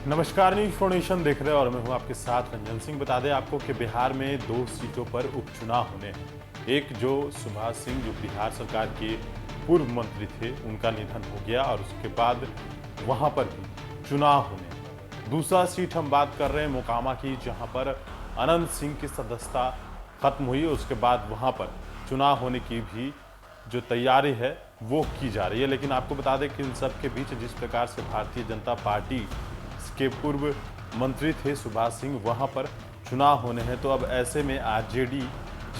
नमस्कार, न्यूज फोर्नेशन देख रहे हैं और मैं हूं आपके साथ रंजन सिंह। बता दें आपको कि बिहार में 2 सीटों पर उपचुनाव होने हैं। एक जो सुभाष सिंह जो बिहार सरकार के पूर्व मंत्री थे, उनका निधन हो गया और उसके बाद वहां पर भी चुनाव होने हैं। दूसरा सीट हम बात कर रहे हैं मोकामा की, जहां पर अनंत सिंह की सदस्यता खत्म हुई। उसके बाद वहां पर चुनाव होने की भी जो तैयारी है वो की जा रही है। लेकिन आपको बता दें कि इन सब के बीच जिस प्रकार से भारतीय जनता पार्टी के पूर्व मंत्री थे सुभाष सिंह, वहां पर चुनाव होने हैं, तो अब ऐसे में आरजेडी,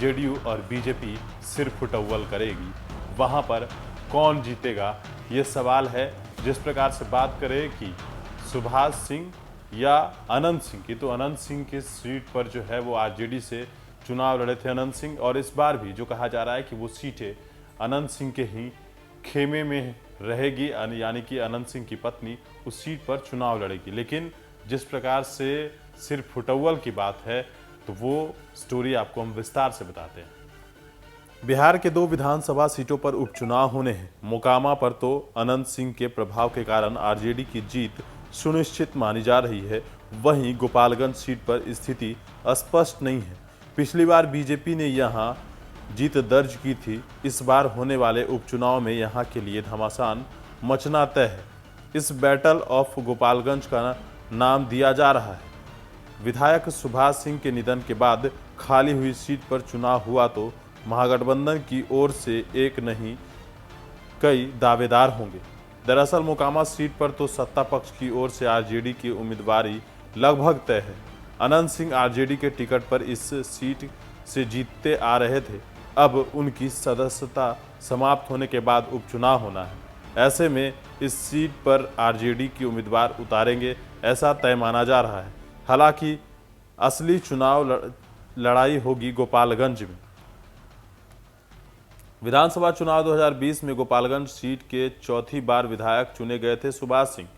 जेडीयू और बीजेपी सिर फुटअव्वल करेगी। वहां पर कौन जीतेगा, ये सवाल है। जिस प्रकार से बात करें कि सुभाष सिंह या अनंत सिंह की, तो अनंत सिंह की सीट पर जो है वो आरजेडी से चुनाव लड़े थे अनंत सिंह, और इस बार भी जो कहा जा रहा है कि वो सीटें अनंत सिंह के ही खेमे में रहेगी, यानी कि अनंत सिंह की पत्नी उस सीट पर चुनाव लड़ेगी। लेकिन जिस प्रकार से सिर्फ फुटअव्वल की बात है, तो वो स्टोरी आपको हम विस्तार से बताते हैं। बिहार के 2 विधानसभा सीटों पर उपचुनाव होने हैं। मोकामा पर तो अनंत सिंह के प्रभाव के कारण आरजेडी की जीत सुनिश्चित मानी जा रही है। वहीं गोपालगंज सीट पर स्थिति स्पष्ट नहीं है। पिछली बार बीजेपी ने यहां जीत दर्ज की थी। इस बार होने वाले उपचुनाव में यहां के लिए घमासान मचना तय है। इस बैटल ऑफ गोपालगंज का नाम दिया जा रहा है। विधायक सुभाष सिंह के निधन के बाद खाली हुई सीट पर चुनाव हुआ तो महागठबंधन की ओर से एक नहीं कई दावेदार होंगे। दरअसल मोकामा सीट पर तो सत्ता पक्ष की ओर से आरजेडी की उम्मीदवारी लगभग तय है। अनंत सिंह आरजेडी के टिकट पर इस सीट से जीतते आ रहे थे। अब उनकी सदस्यता समाप्त होने के बाद उपचुनाव होना है। ऐसे में इस सीट पर आरजेडी की उम्मीदवार उतारेंगे, ऐसा तय माना जा रहा है। हालांकि असली चुनाव लड़ाई होगी गोपालगंज में। विधानसभा चुनाव 2020 में गोपालगंज सीट के चौथी बार विधायक चुने गए थे सुभाष सिंह।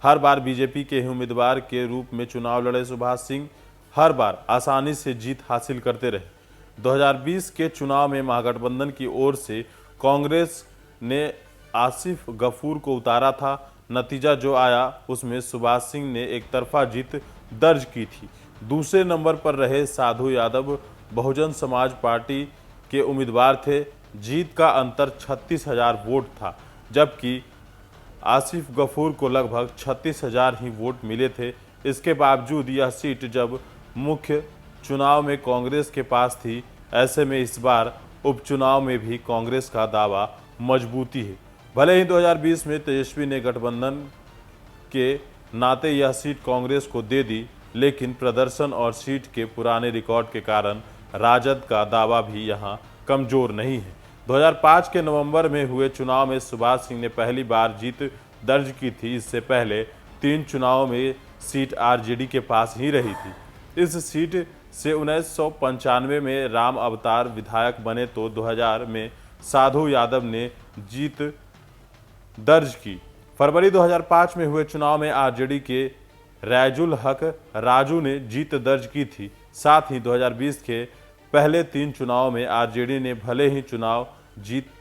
हर बार बीजेपी के ही उम्मीदवार के रूप में चुनाव लड़े सुभाष सिंह हर बार आसानी से जीत हासिल करते रहे। 2020 के चुनाव में महागठबंधन की ओर से कांग्रेस ने आसिफ गफूर को उतारा था। नतीजा जो आया उसमें सुभाष सिंह ने एक तरफा जीत दर्ज की थी। दूसरे नंबर पर रहे साधु यादव बहुजन समाज पार्टी के उम्मीदवार थे। जीत का अंतर 36,000 वोट था, जबकि आसिफ गफूर को लगभग 36,000 ही वोट मिले थे। इसके बावजूद यह सीट जब मुख्य चुनाव में कांग्रेस के पास थी, ऐसे में इस बार उपचुनाव में भी कांग्रेस का दावा मजबूती है। भले ही 2020 में तेजस्वी ने गठबंधन के नाते यह सीट कांग्रेस को दे दी, लेकिन प्रदर्शन और सीट के पुराने रिकॉर्ड के कारण राजद का दावा भी यहां कमजोर नहीं है। 2005 के नवंबर में हुए चुनाव में सुभाष सिंह ने पहली बार जीत दर्ज की थी। इससे पहले 3 चुनावों में सीट आरजेडी के पास ही रही थी। इस सीट से 1995 में राम अवतार विधायक बने तो 2000 में साधु यादव ने जीत दर्ज की। फरवरी 2005 में हुए चुनाव में आरजेडी के रैजुल हक राजू ने जीत दर्ज की थी। साथ ही 2020 के पहले 3 चुनाव में आरजेडी ने भले ही चुनाव जीत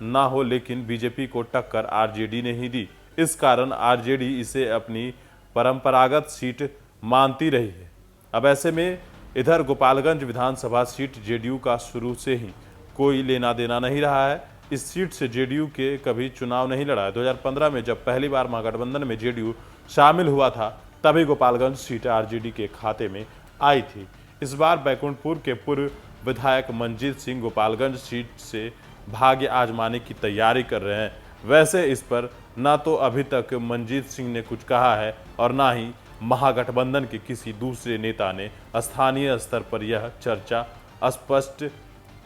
ना हो, लेकिन बीजेपी को टक्कर आरजेडी ने ही दी। इस कारण आरजेडी इसे अपनी परंपरागत सीट मानती रही है। अब ऐसे में इधर गोपालगंज विधानसभा सीट जेडीयू का शुरू से ही कोई लेना देना नहीं रहा है। इस सीट से जेडीयू के कभी चुनाव नहीं लड़ा है। 2015 में जब पहली बार महागठबंधन में जेडीयू शामिल हुआ था, तभी गोपालगंज सीट आरजेडी के खाते में आई थी। इस बार बैकुंठपुर के पूर्व विधायक मंजीत सिंह गोपालगंज सीट से भाग्य आजमाने की तैयारी कर रहे हैं। वैसे इस पर न तो अभी तक मंजीत सिंह ने कुछ कहा है और न ही महागठबंधन के किसी दूसरे नेता ने। स्थानीय स्तर पर यह चर्चा स्पष्ट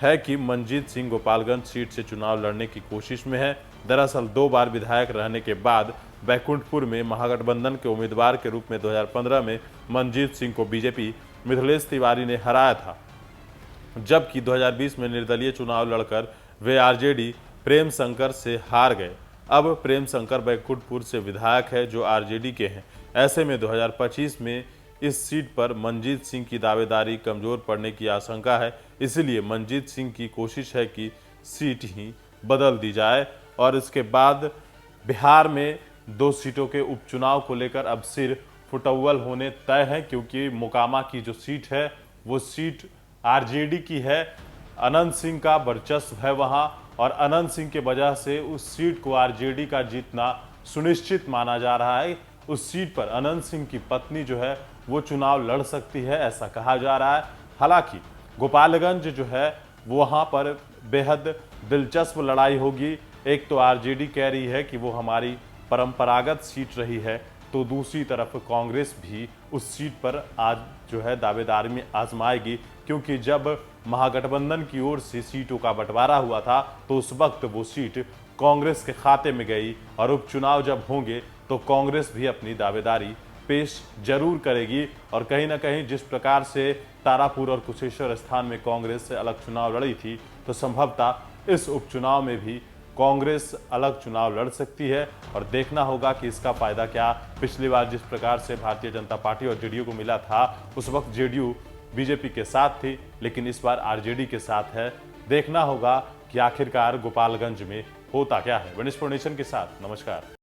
है कि मंजीत सिंह गोपालगंज सीट से चुनाव लड़ने की कोशिश में है। दरअसल 2 बार विधायक रहने के बाद बैकुंठपुर में महागठबंधन के उम्मीदवार के रूप में 2015 में मंजीत सिंह को बीजेपी मिथिलेश तिवारी ने हराया था, जबकि 2020 में निर्दलीय चुनाव लड़कर वे आरजेडी प्रेम शंकर से हार गए। अब प्रेम शंकर बैकुंठपुर से विधायक है जो आरजेडी के हैं। ऐसे में 2025 में इस सीट पर मंजीत सिंह की दावेदारी कमजोर पड़ने की आशंका है। इसलिए मंजीत सिंह की कोशिश है कि सीट ही बदल दी जाए और इसके बाद बिहार में 2 सीटों के उपचुनाव को लेकर अब सिर फुटअव्वल होने तय है, क्योंकि मोकामा की जो सीट है वो सीट आरजेडी की है। अनंत सिंह का वर्चस्व है वहां, और अनंत सिंह के वजह से उस सीट को आरजेडी का जीतना सुनिश्चित माना जा रहा है। उस सीट पर अनंत सिंह की पत्नी जो है वो चुनाव लड़ सकती है, ऐसा कहा जा रहा है। हालांकि गोपालगंज जो है वहां पर बेहद दिलचस्प लड़ाई होगी। एक तो आरजेडी कह रही है कि वो हमारी परंपरागत सीट रही है, तो दूसरी तरफ कांग्रेस भी उस सीट पर आज जो है दावेदारी में आजमाएगी, क्योंकि जब महागठबंधन की ओर से सीटों का बंटवारा हुआ था तो उस वक्त वो सीट कांग्रेस के खाते में गई, और उपचुनाव जब होंगे तो कांग्रेस भी अपनी दावेदारी पेश जरूर करेगी। और कहीं ना कहीं जिस प्रकार से तारापुर और कुशेश्वर स्थान में कांग्रेस से अलग चुनाव लड़ी थी, तो संभवतः इस उपचुनाव में भी कांग्रेस अलग चुनाव लड़ सकती है, और देखना होगा कि इसका फायदा क्या। पिछली बार जिस प्रकार से भारतीय जनता पार्टी और जेडीयू को मिला था, उस वक्त जेडीयू बीजेपी के साथ थी, लेकिन इस बार आरजेडी के साथ है। देखना होगा कि आखिरकार गोपालगंज में होता क्या है। वनिष्ठ नेशन के साथ नमस्कार।